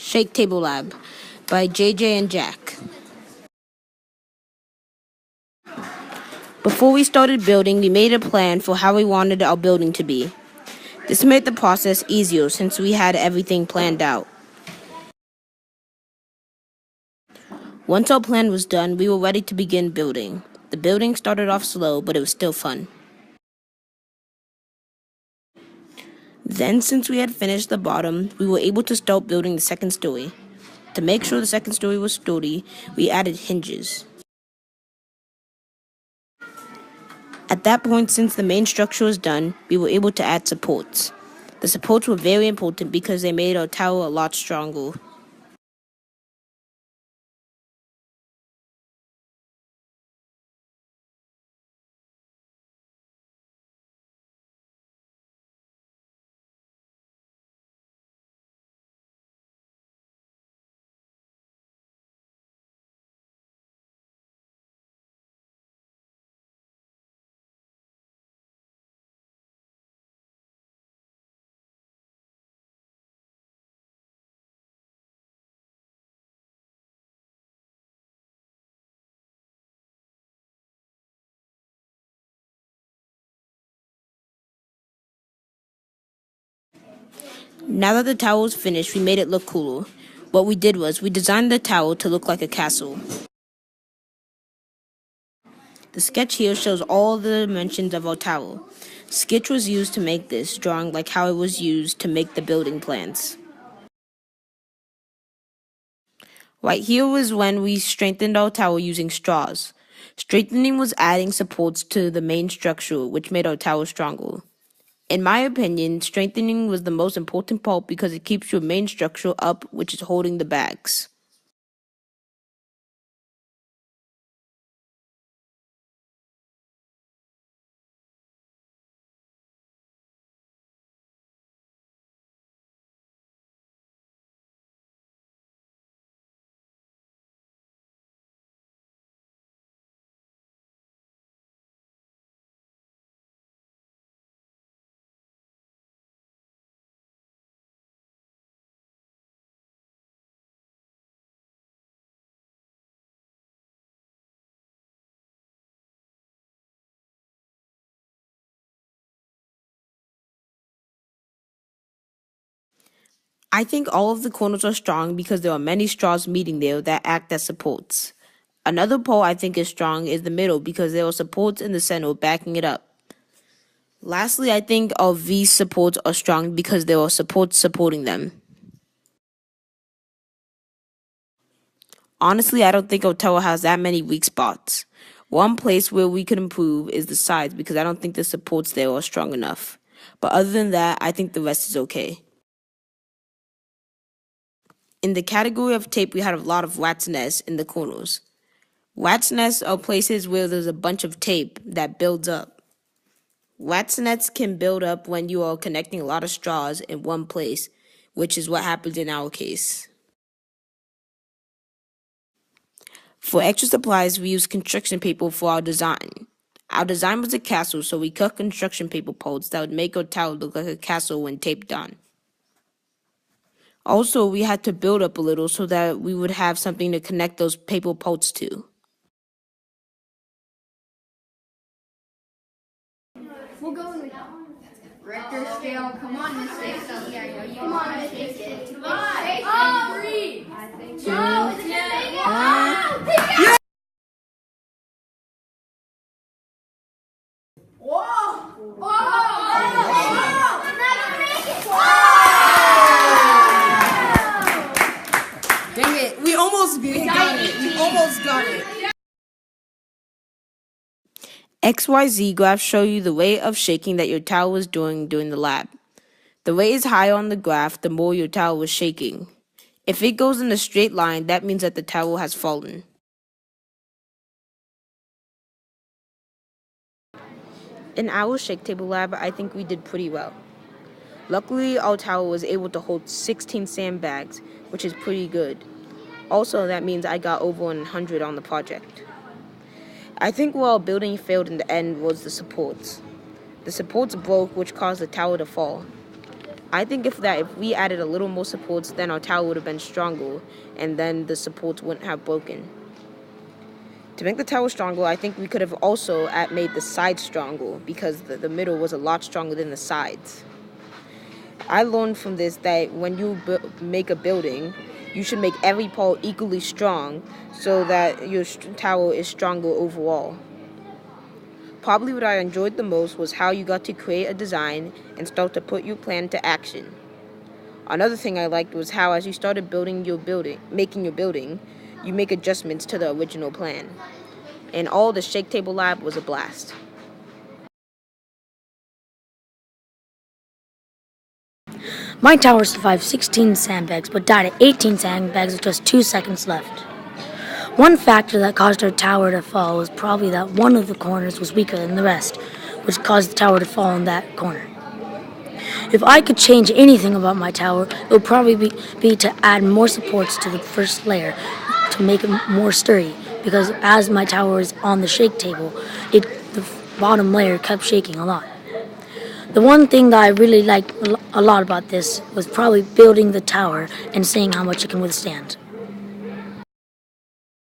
Shake Table Lab by JJ and Jack. Before we started building, we made a plan for how we wanted our building to be. This made the process easier since we had everything planned out. Once our plan was done, we were ready to begin building. The building started off slow, but it was still fun. Then, since we had finished the bottom, we were able to start building the second story. To make sure the second story was sturdy, we added hinges. At that point, since the main structure was done, we were able to add supports. The supports were very important because they made our tower a lot stronger. Now that the tower was finished, we made it look cooler. What we did was we designed the tower to look like a castle. The sketch here shows all the dimensions of our tower. Sketch was used to make this drawing like how it was used to make the building plans. Right here was when we strengthened our tower using straws. Strengthening was adding supports to the main structure, which made our tower stronger. In my opinion, strengthening was the most important part because it keeps your main structure up, which is holding the bags. I think all of the corners are strong because there are many straws meeting there that act as supports. Another pole I think is strong is the middle because there are supports in the center backing it up. Lastly, I think our V supports are strong because there are supports supporting them. Honestly, I don't think our tower has that many weak spots. One place where we could improve is the sides because I don't think the supports there are strong enough. But other than that, I think the rest is okay. In the category of tape, we had a lot of rat's nests in the corners. Rat's nests are places where there's a bunch of tape that builds up. Rat's nests can build up when you are connecting a lot of straws in one place, which is what happened in our case. For extra supplies, we used construction paper for our design. Our design was a castle, so we cut construction paper parts that would make our tower look like a castle when taped on. Also, we had to build up a little so that we would have something to connect those paper parts to. We'll go with Richter scale. Come on, Miss Stacy. Come on, Miss Stacy. Come on. 3, 2, 1. Whoa! Dang it, we almost got it. We almost got it. XYZ graphs show you the rate of shaking that your tower was doing during the lab. The rate is higher on the graph, the more your tower was shaking. If it goes in a straight line, that means that the tower has fallen. In our Shake Table Lab, I think we did pretty well. Luckily, our tower was able to hold 16 sandbags, which is pretty good. Also, that means I got over 100 on the project. I think where our building failed in the end was the supports. The supports broke, which caused the tower to fall. I think if we added a little more supports, then our tower would have been stronger, and then the supports wouldn't have broken. To make the tower stronger, I think we could have also made the sides stronger, because the middle was a lot stronger than the sides. I learned from this that when you make a building, you should make every part equally strong so that your tower is stronger overall. Probably what I enjoyed the most was how you got to create a design and start to put your plan to action. Another thing I liked was how as you started making your building, you make adjustments to the original plan. And all the Shake Table Lab was a blast. My tower survived 16 sandbags, but died at 18 sandbags with just 2 seconds left. One factor that caused our tower to fall was probably that one of the corners was weaker than the rest, which caused the tower to fall in that corner. If I could change anything about my tower, it would probably be to add more supports to the first layer to make it more sturdy, because as my tower is on the shake table, the bottom layer kept shaking a lot. The one thing that I really liked a lot about this was probably building the tower and seeing how much it can withstand.